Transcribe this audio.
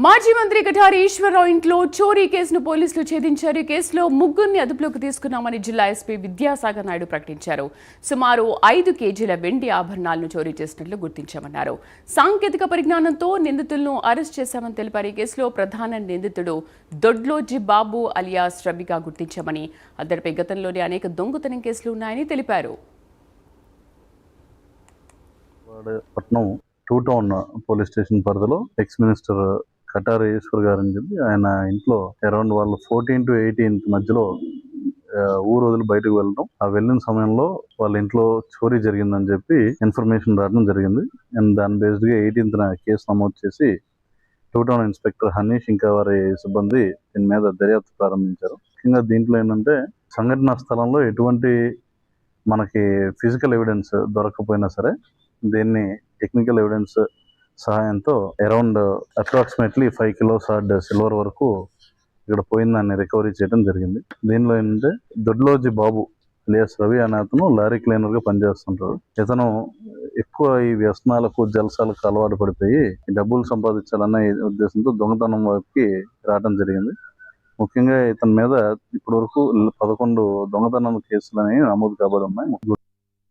మాజీ మంత్రి కఠారి ఈశ్వరరావు ఇంట్లో చోరీ కేసును పోలీసులు ఛేదించారు. ఈ కేసులో ముగ్గురిని అదుపులోకి తీసుకున్నామని జిల్లా ఎస్పీ విద్యాసాగర్ నాయుడు ప్రకటించారు. సుమారు 5 కేజీల వెండి ఆభరణాలను చోరీ చేసినట్లు గుర్తించామన్నారు. సాంకేతిక పరిజ్ఞానంతో నిందితులను అరెస్ట్ చేశామని తెలిపారు. ఈ కేసులో ప్రధాన నిందితుడు దొడ్లోజీ బాబు అలియాస్ రబిగా గుర్తించామని, అతడిపై గతంలోనే అనేక దొంగతనం కేసులు ఉన్నాయని తెలిపారు. టూ టౌన్ పోలీస్ స్టేషన్ పరిధిలో ఎక్స్ మినిస్టర్ కటారి ఈశ్వర్ గారు అని చెప్పి ఆయన ఇంట్లో అరౌండ్ వాళ్ళు 14 to 18 మధ్యలో ఊరు వదిలి బయటకు వెళ్ళడం, ఆ వెళ్ళిన సమయంలో వాళ్ళ ఇంట్లో చోరీ జరిగిందని చెప్పి ఇన్ఫర్మేషన్ రావడం జరిగింది. అండ్ దాని బేస్డ్ గా 18th కేసు నమోదు చేసి టూ టౌన్ ఇన్స్పెక్టర్ హనీష్ ఇంకా వారి సిబ్బంది దీని మీద దర్యాప్తు ప్రారంభించారు. ముఖ్యంగా దీంట్లో ఏంటంటే సంఘటనా స్థలంలో ఎటువంటి మనకి ఫిజికల్ ఎవిడెన్స్ దొరకకపోయినా సరే దీన్ని టెక్నికల్ ఎవిడెన్స్ సహాయంతో అరౌండ్ అప్రాక్సిమేట్లీ 5 kilos సిల్వర్ వరకు ఇక్కడ పోయిందాన్ని రికవరీ చేయడం జరిగింది. దీనిలో ఏంటంటే దొడ్లోజీ బాబు అలియాస్ రవి అనే అతను లారీ క్లీనర్ గా పనిచేస్తుంటాడు. ఇతను ఎక్కువ ఈ వ్యసనాలకు జలసాలకు అలవాటు పడిపోయి డబ్బులు సంపాదించాలన్న ఉద్దేశంతో దొంగతనం వైపుకి రావడం జరిగింది. ముఖ్యంగా ఇతని మీద ఇప్పటి వరకు 11 దొంగతనం కేసులు అనేవి నమోదు కాబడి ఉన్నాయి.